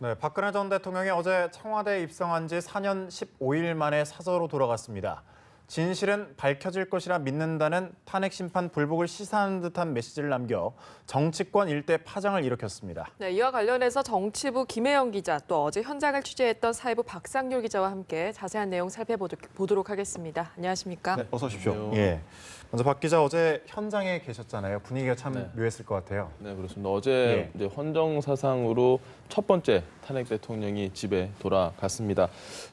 네, 박근혜 전 대통령이 어제 청와대에 입성한 지 4년 15일 만에 사저로 돌아갔습니다. 진실은 밝혀질 것이라 믿는다는 탄핵 심판 불복을 시사하는 듯한 메시지를 남겨 정치권 일대 파장을 일으켰습니다. 네, 이와 관련해서 정치부 김혜영 기자, 또 어제 현장을 취재했던 사회부 박상률 기자와 함께 자세한 내용 살펴보도록 하겠습니다. 안녕하십니까? 네, 어서 오십시오. 예. 먼저 박 기자 어제 현장에 계셨잖아요. 분위기가 참 묘했을 것 같아요. 네, 그렇습니다. 어제 이제 헌정사상으로 첫 번째 탄핵 대통령이 집에 돌아갔습니다.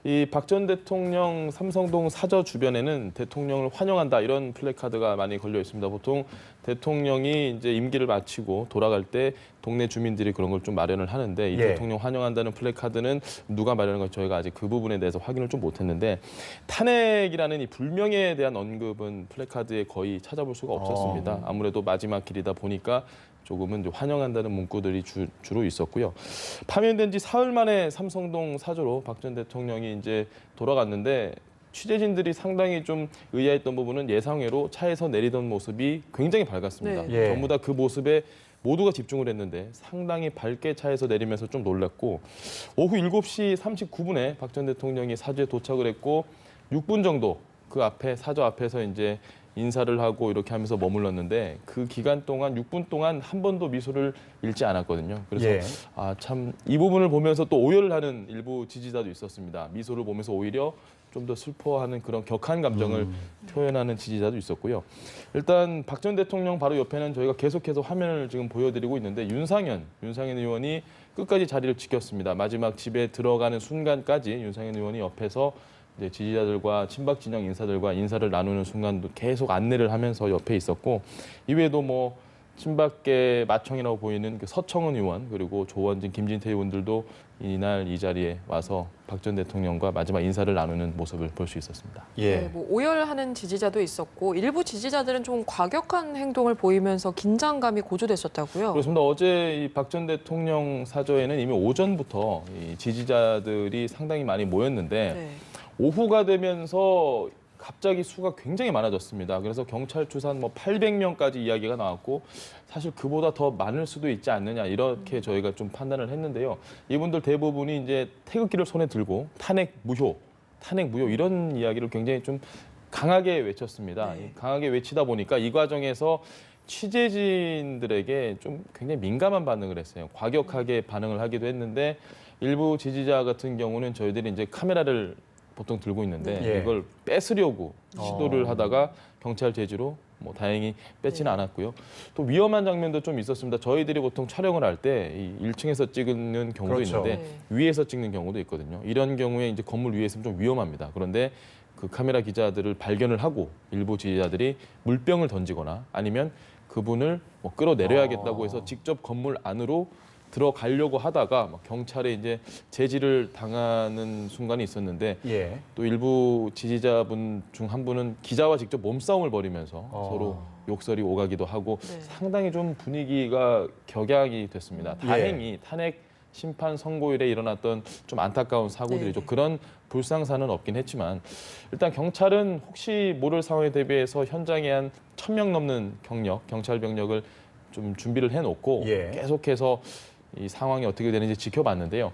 이 박 전 대통령 삼성동 사저 주변에는 대통령을 환영한다 이런 플래카드가 많이 걸려 있습니다. 보통 대통령이 이제 임기를 마치고 돌아갈 때 동네 주민들이 그런 걸 좀 마련을 하는데 이 대통령 환영한다는 플래카드는 누가 마련한 건지 저희가 아직 그 부분에 대해서 확인을 좀 못했는데 탄핵이라는 이 불명예에 대한 언급은 플래카드에 거의 찾아볼 수가 없었습니다. 아무래도 마지막 길이다 보니까 조금은 환영한다는 문구들이 주로 있었고요. 파면된 지 사흘 만에 삼성동 사저로 박 전 대통령이 이제 돌아갔는데 취재진들이 상당히 좀 의아했던 부분은 예상외로 차에서 내리던 모습이 굉장히 밝았습니다. 네. 전부 다 그 모습에 모두가 집중을 했는데 상당히 밝게 차에서 내리면서 좀 놀랐고 오후 7시 39분에 박 전 대통령이 사저에 도착을 했고 6분 정도 그 앞에 사저 앞에서 이제 인사를 하고 이렇게 하면서 머물렀는데 그 기간 동안 6분 동안 한 번도 미소를 잃지 않았거든요. 그래서 참 이 부분을 보면서 또 오열을 하는 일부 지지자도 있었습니다. 미소를 보면서 오히려 좀 더 슬퍼하는 그런 격한 감정을 표현하는 지지자도 있었고요. 일단 박 전 대통령 바로 옆에는 저희가 계속해서 화면을 지금 보여드리고 있는데 윤상현 의원이 끝까지 자리를 지켰습니다. 마지막 집에 들어가는 순간까지 윤상현 의원이 옆에서 이제 지지자들과 친박 진영 인사들과 인사를 나누는 순간도 계속 안내를 하면서 옆에 있었고 이외에도 뭐 친박계 마청이라고 보이는 그 서청은 의원 그리고 조원진, 김진태 의원들도 이날 이 자리에 와서 박 전 대통령과 마지막 인사를 나누는 모습을 볼 수 있었습니다. 예. 네, 뭐 오열하는 지지자도 있었고 일부 지지자들은 좀 과격한 행동을 보이면서 긴장감이 고조됐었다고요. 그렇습니다. 어제 이 박 전 대통령 사저에는 이미 오전부터 이 지지자들이 상당히 많이 모였는데 네. 오후가 되면서 갑자기 수가 굉장히 많아졌습니다. 그래서 경찰 추산 뭐 800명까지 이야기가 나왔고 사실 그보다 더 많을 수도 있지 않느냐 이렇게 저희가 좀 판단을 했는데요. 이분들 대부분이 이제 태극기를 손에 들고 탄핵 무효 이런 이야기를 굉장히 좀 강하게 외쳤습니다. 네. 강하게 외치다 보니까 이 과정에서 취재진들에게 좀 굉장히 민감한 반응을 했어요. 과격하게 반응을 하기도 했는데 일부 지지자 같은 경우는 저희들이 이제 카메라를 보통 들고 있는데 이걸 뺏으려고 시도를 하다가 경찰 제지로 뭐 다행히 뺏지는 않았고요. 또 위험한 장면도 좀 있었습니다. 저희들이 보통 촬영을 할 때 이 1층에서 찍는 경우도 있는데 위에서 찍는 경우도 있거든요. 이런 경우에 이제 건물 위에 있으면 좀 위험합니다. 그런데 그 카메라 기자들을 발견을 하고 일부 지지자들이 물병을 던지거나 아니면 그분을 뭐 끌어내려야겠다고 해서 직접 건물 안으로 들어가려고 하다가 막 경찰에 이제 제지를 당하는 순간이 있었는데 또 일부 지지자분 중 한 분은 기자와 직접 몸싸움을 벌이면서 서로 욕설이 오가기도 하고 상당히 좀 분위기가 격양이 됐습니다. 다행히 탄핵 심판 선고일에 일어났던 좀 안타까운 사고들이죠. 그런 불상사는 없긴 했지만 일단 경찰은 혹시 모를 상황에 대비해서 현장에 한 1,000명 넘는 경찰 병력을 좀 준비를 해놓고 계속해서 이 상황이 어떻게 되는지 지켜봤는데요.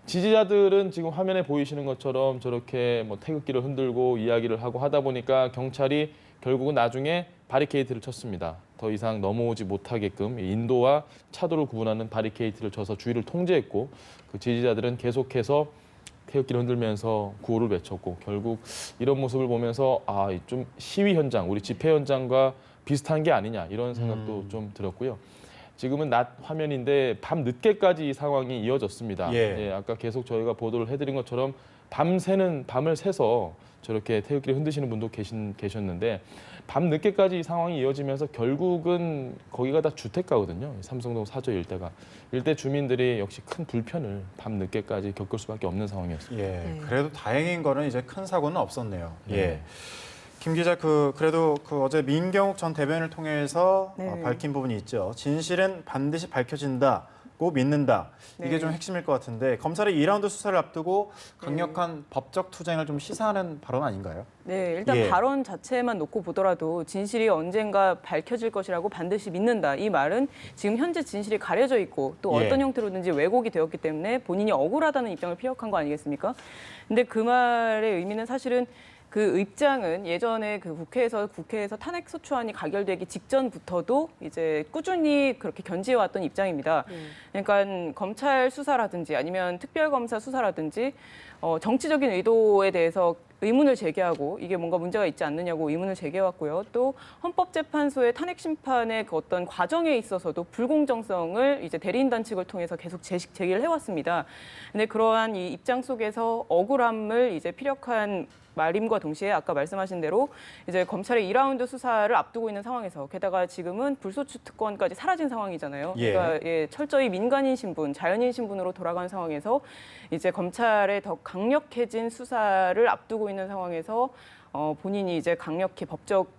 지지자들은 지금 화면에 보이시는 것처럼 저렇게 뭐 태극기를 흔들고 이야기를 하고 하다 보니까 경찰이 결국은 나중에 바리케이트를 쳤습니다. 더 이상 넘어오지 못하게끔 인도와 차도를 구분하는 바리케이트를 쳐서 주위를 통제했고 그 지지자들은 계속해서 태극기를 흔들면서 구호를 외쳤고 결국 이런 모습을 보면서 좀 시위 현장, 우리 집회 현장과 비슷한 게 아니냐 이런 생각도 좀 들었고요. 지금은 낮 화면인데 밤 늦게까지 이 상황이 이어졌습니다. 아까 계속 저희가 보도를 해드린 것처럼 밤을 새서 저렇게 태극기를 흔드시는 분도 계셨는데 밤 늦게까지 이 상황이 이어지면서 결국은 거기가 다 주택가거든요. 삼성동 사저 일대가. 일대 주민들이 역시 큰 불편을 밤 늦게까지 겪을 수밖에 없는 상황이었습니다. 그래도 다행인 거는 이제 큰 사고는 없었네요. 김 기자, 그래도 어제 민경욱 전 대변인을 통해서 밝힌 부분이 있죠. 진실은 반드시 밝혀진다. 받고 믿는다. 이게 네. 좀 핵심일 것 같은데 검찰이 2라운드 수사를 앞두고 강력한 법적 투쟁을 좀 시사하는 발언 아닌가요? 네, 일단 예. 발언 자체만 놓고 보더라도 진실이 언젠가 밝혀질 것이라고 반드시 믿는다. 이 말은 지금 현재 진실이 가려져 있고 또 예. 어떤 형태로든지 왜곡이 되었기 때문에 본인이 억울하다는 입장을 피력한 거 아니겠습니까? 근데 그 말의 의미는 사실은 그 입장은 예전에 그 국회에서 탄핵 소추안이 가결되기 직전부터도 이제 꾸준히 그렇게 견지해왔던 입장입니다. 그러니까 검찰 수사라든지 아니면 특별검사 수사라든지 정치적인 의도에 대해서 의문을 제기하고 이게 뭔가 문제가 있지 않느냐고 의문을 제기해왔고요. 또 헌법재판소의 탄핵 심판의 그 어떤 과정에 있어서도 불공정성을 이제 대리인단 측을 통해서 계속 제기를 해왔습니다. 근데 그러한 이 입장 속에서 억울함을 이제 피력한 말임과 동시에 아까 말씀하신 대로 이제 검찰의 2라운드 수사를 앞두고 있는 상황에서 게다가 지금은 불소추 특권까지 사라진 상황이잖아요. 예. 그러니까 철저히 민간인 신분, 자연인 신분으로 돌아간 상황에서 이제 검찰의 더 강력해진 수사를 앞두고 있는 상황에서 본인이 이제 강력히 법적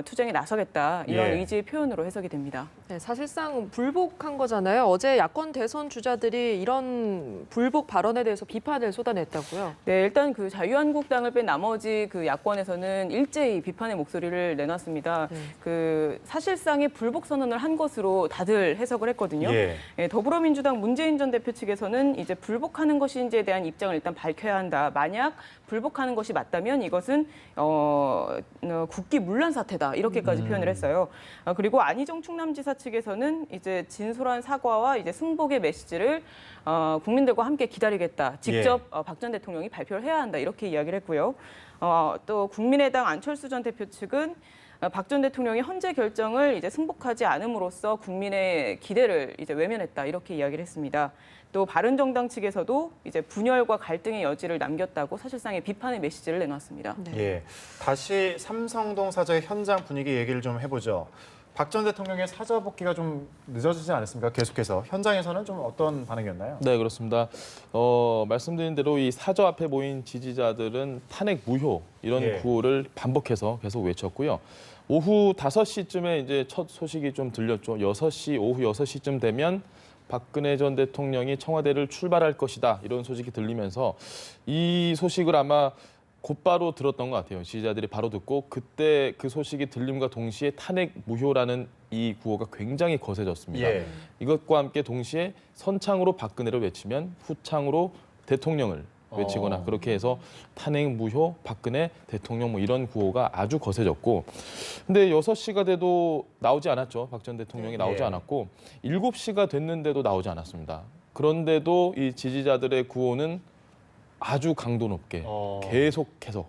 투쟁에 나서겠다 이런 예. 의지의 표현으로 해석이 됩니다. 네, 사실상 불복한 거잖아요. 어제 야권 대선 주자들이 이런 불복 발언에 대해서 비판을 쏟아냈다고요. 네, 일단 그 자유한국당을 뺀 나머지 그 야권에서는 일제히 비판의 목소리를 내놨습니다. 그 사실상의 불복 선언을 한 것으로 다들 해석을 했거든요. 예. 예, 더불어민주당 문재인 전 대표 측에서는 이제 불복하는 것인지에 대한 입장을 일단 밝혀야 한다. 만약 불복하는 것이 맞다면 이것은 국기 문란 사태다 이렇게까지 표현을 했어요. 그리고 안희정 충남지사 측에서는 이제 진솔한 사과와 이제 승복의 메시지를 국민들과 함께 기다리겠다. 직접 박 전 대통령이 발표를 해야 한다 이렇게 이야기를 했고요. 또 국민의당 안철수 전 대표 측은 박 전 대통령이 헌재 결정을 이제 승복하지 않음으로써 국민의 기대를 이제 외면했다 이렇게 이야기를 했습니다. 또 바른정당 측에서도 이제 분열과 갈등의 여지를 남겼다고 사실상의 비판의 메시지를 내놨습니다. 예. 다시 삼성동 사저의 현장 분위기 얘기를 좀 해보죠. 박 전 대통령의 사저 복귀가 좀 늦어지지 않았습니까? 계속해서 현장에서는 좀 어떤 반응이었나요? 네, 그렇습니다. 말씀드린 대로 이 사저 앞에 모인 지지자들은 탄핵 무효 이런 예. 구호를 반복해서 계속 외쳤고요. 오후 5시쯤에 이제 첫 소식이 좀 들렸죠. 오후 6시쯤 되면 박근혜 전 대통령이 청와대를 출발할 것이다 이런 소식이 들리면서 이 소식을 아마 곧바로 들었던 것 같아요. 지지자들이 바로 듣고 그때 그 소식이 들림과 동시에 탄핵 무효라는 이 구호가 굉장히 거세졌습니다. 예. 이것과 함께 동시에 선창으로 박근혜를 외치면 후창으로 대통령을 외치거나 그렇게 해서 탄핵 무효 박근혜 대통령 뭐 이런 구호가 아주 거세졌고 근데 6시가 돼도 나오지 않았죠. 박 전 대통령이 나오지 예. 않았고 7시가 됐는데도 나오지 않았습니다. 그런데도 이 지지자들의 구호는 아주 강도 높게 계속해서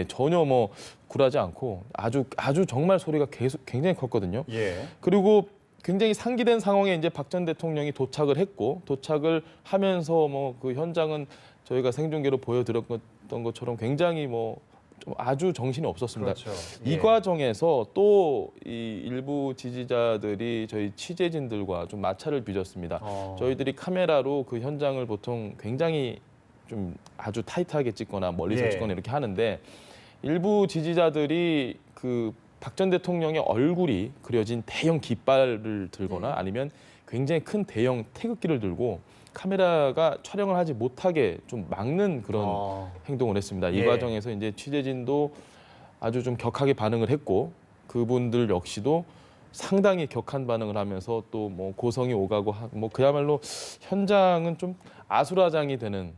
전혀 뭐 굴하지 않고 아주 정말 소리가 계속 굉장히 컸거든요. 예. 그리고 굉장히 상기된 상황에 이제 박 전 대통령이 도착을 했고 도착을 하면서 뭐 그 현장은 저희가 생중계로 보여드렸던 것처럼 굉장히 뭐 좀 아주 정신이 없었습니다. 그렇죠. 이 예. 과정에서 또 이 일부 지지자들이 저희 취재진들과 좀 마찰을 빚었습니다. 저희들이 카메라로 그 현장을 보통 굉장히 좀 아주 타이트하게 찍거나 멀리서 예. 찍거나 이렇게 하는데 일부 지지자들이 그 박 전 대통령의 얼굴이 그려진 대형 깃발을 들거나 아니면 굉장히 큰 대형 태극기를 들고 카메라가 촬영을 하지 못하게 좀 막는 그런 행동을 했습니다. 이 예. 과정에서 이제 취재진도 아주 좀 격하게 반응을 했고 그분들 역시도 상당히 격한 반응을 하면서 또 뭐 고성이 오가고 뭐 그야말로 현장은 좀 아수라장이 되는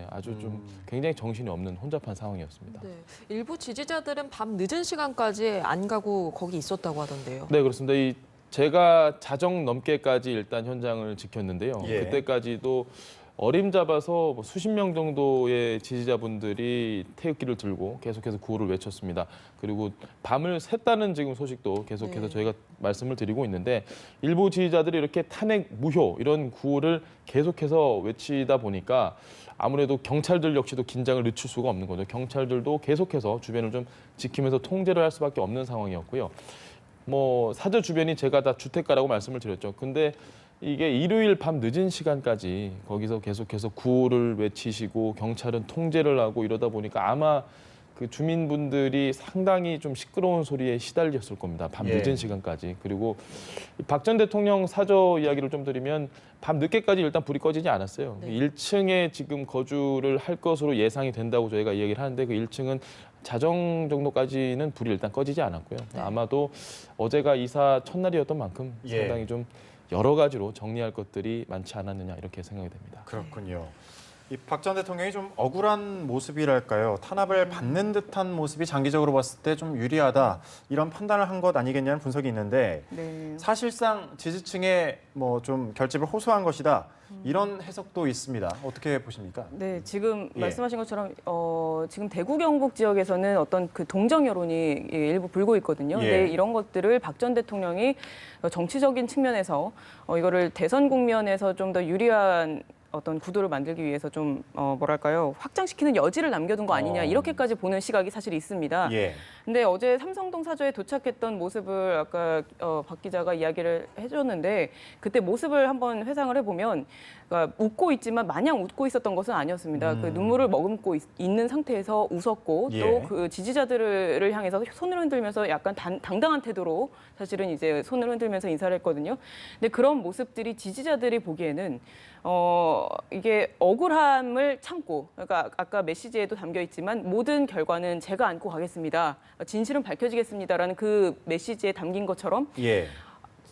아주 좀 굉장히 정신이 없는 혼잡한 상황이었습니다. 네, 일부 지지자들은 밤 늦은 시간까지 안 가고 거기 있었다고 하던데요. 네, 그렇습니다. 제가 자정 넘게까지 일단 현장을 지켰는데요. 예. 그때까지도 어림잡아서 뭐 수십 명 정도의 지지자분들이 태극기를 들고 계속해서 구호를 외쳤습니다. 그리고 밤을 샜다는 지금 소식도 계속해서 저희가 말씀을 드리고 있는데 일부 지지자들이 이렇게 탄핵 무효 이런 구호를 계속해서 외치다 보니까 아무래도 경찰들 역시도 긴장을 늦출 수가 없는 거죠. 경찰들도 계속해서 주변을 좀 지키면서 통제를 할 수밖에 없는 상황이었고요. 뭐 사저 주변이 제가 다 주택가라고 말씀을 드렸죠. 근데 이게 일요일 밤 늦은 시간까지 거기서 계속해서 구호를 외치시고 경찰은 통제를 하고 이러다 보니까 아마 그 주민분들이 상당히 좀 시끄러운 소리에 시달렸을 겁니다. 밤 예. 늦은 시간까지. 그리고 박 전 대통령 사저 이야기를 좀 드리면 밤 늦게까지 일단 불이 꺼지지 않았어요. 네. 1층에 지금 거주를 할 것으로 예상이 된다고 저희가 이야기를 하는데 그 1층은 자정 정도까지는 불이 일단 꺼지지 않았고요. 네. 아마도 어제가 이사 첫날이었던 만큼 예. 상당히 좀 여러 가지로 정리할 것들이 많지 않았느냐 이렇게 생각이 됩니다. 그렇군요. 이 박 전 대통령이 좀 억울한 모습이랄까요? 탄압을 받는 듯한 모습이 장기적으로 봤을 때 좀 유리하다 이런 판단을 한 것 아니겠냐는 분석이 있는데 네. 사실상 지지층에 뭐 좀 결집을 호소한 것이다 이런 해석도 있습니다. 어떻게 보십니까? 네, 지금 예. 말씀하신 것처럼 지금 대구 경북 지역에서는 어떤 그 동정 여론이 일부 불고 있거든요. 예. 근데 이런 것들을 박 전 대통령이 정치적인 측면에서 이거를 대선 국면에서 좀 더 유리한 어떤 구도를 만들기 위해서 좀 뭐랄까요, 확장시키는 여지를 남겨둔 거 아니냐 이렇게까지 보는 시각이 사실 있습니다. 예. 근데 어제 삼성동 사저에 도착했던 모습을 아까 박 기자가 이야기를 해줬는데 그때 모습을 한번 회상을 해보면 그러니까 웃고 있지만 마냥 웃고 있었던 것은 아니었습니다. 그 눈물을 머금고 있는 상태에서 웃었고 예. 또 그 지지자들을 향해서 손을 흔들면서 약간 당당한 태도로 사실은 이제 손을 흔들면서 인사를 했거든요. 근데 그런 모습들이 지지자들이 보기에는 이게 억울함을 참고, 그러니까 아까 메시지에도 담겨 있지만 모든 결과는 제가 안고 가겠습니다. 진실은 밝혀지겠습니다라는 그 메시지에 담긴 것처럼 예.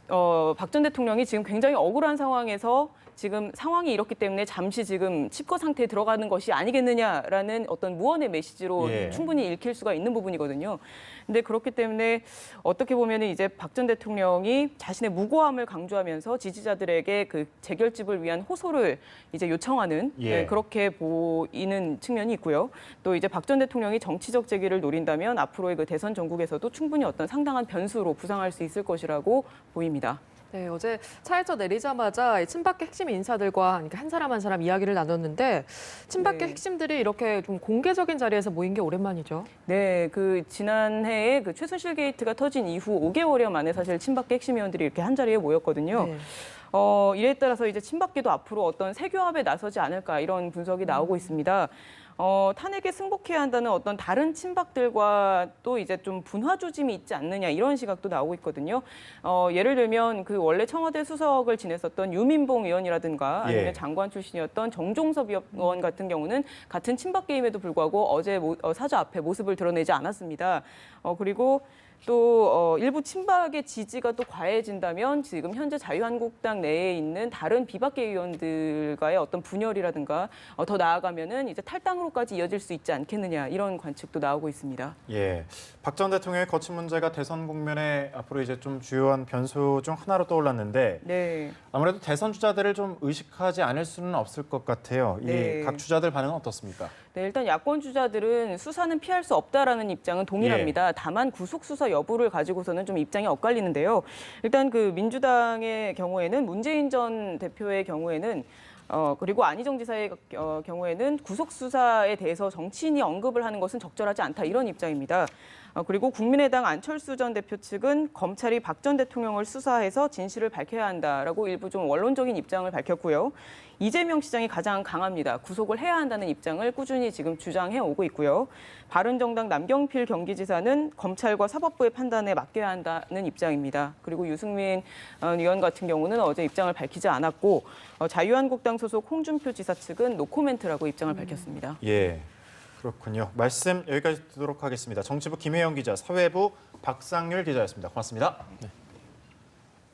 박 전 대통령이 지금 굉장히 억울한 상황에서 지금 상황이 이렇기 때문에 잠시 지금 칩거 상태에 들어가는 것이 아니겠느냐라는 어떤 무언의 메시지로 예. 충분히 읽힐 수가 있는 부분이거든요. 근데 그렇기 때문에 어떻게 보면 이제 박 전 대통령이 자신의 무고함을 강조하면서 지지자들에게 그 재결집을 위한 호소를 이제 요청하는 예. 그렇게 보이는 측면이 있고요. 또 이제 박 전 대통령이 정치적 재기를 노린다면 앞으로의 그 대선 전국에서도 충분히 어떤 상당한 변수로 부상할 수 있을 것이라고 보입니다. 네, 어제 차에서 내리자마자 친박계 핵심 인사들과 한 사람 한 사람 이야기를 나눴는데 친박계 네. 핵심들이 이렇게 좀 공개적인 자리에서 모인 게 오랜만이죠. 네, 그 지난해에 그 최순실 게이트가 터진 이후 5개월여 만에 사실 친박계 핵심 의원들이 이렇게 한 자리에 모였거든요. 네. 이에 따라서 이제 친박계도 앞으로 어떤 세교합에 나서지 않을까 이런 분석이 나오고 있습니다. 탄핵에 승복해야 한다는 어떤 다른 친박들과 또 이제 좀 분화 조짐이 있지 않느냐 이런 시각도 나오고 있거든요. 예를 들면 그 원래 청와대 수석을 지냈었던 유민봉 의원이라든가 아니면 예. 장관 출신이었던 정종섭 의원 같은 경우는 같은 친박계임에도 불구하고 어제 사저 앞에 모습을 드러내지 않았습니다. 그리고 또 일부 친박의 지지가 또 과해진다면 지금 현재 자유한국당 내에 있는 다른 비박계 의원들과의 어떤 분열이라든가 더 나아가면은 이제 탈당으로까지 이어질 수 있지 않겠느냐 이런 관측도 나오고 있습니다. 예. 박 전 대통령의 거취 문제가 대선 국면에 앞으로 이제 좀 주요한 변수 중 하나로 떠올랐는데 네. 아무래도 대선 주자들을 좀 의식하지 않을 수는 없을 것 같아요. 네. 이 각 주자들 반응은 어떻습니까? 네, 일단 야권 주자들은 수사는 피할 수 없다라는 입장은 동일합니다. 다만 구속 수사 여부를 가지고서는 좀 입장이 엇갈리는데요. 일단 그 민주당의 경우에는 문재인 전 대표의 경우에는 그리고 안희정 지사의 경우에는 구속 수사에 대해서 정치인이 언급을 하는 것은 적절하지 않다 이런 입장입니다. 그리고 국민의당 안철수 전 대표 측은 검찰이 박 전 대통령을 수사해서 진실을 밝혀야 한다라고 일부 좀 원론적인 입장을 밝혔고요. 이재명 시장이 가장 강합니다. 구속을 해야 한다는 입장을 꾸준히 지금 주장해 오고 있고요. 바른정당 남경필 경기지사는 검찰과 사법부의 판단에 맡겨야 한다는 입장입니다. 그리고 유승민 의원 같은 경우는 어제 입장을 밝히지 않았고 자유한국당 소속 홍준표 지사 측은 노코멘트라고 입장을 밝혔습니다. 예. 그렇군요. 말씀 여기까지 듣도록 하겠습니다. 정치부 김혜영 기자, 사회부 박상률 기자였습니다. 고맙습니다. 네.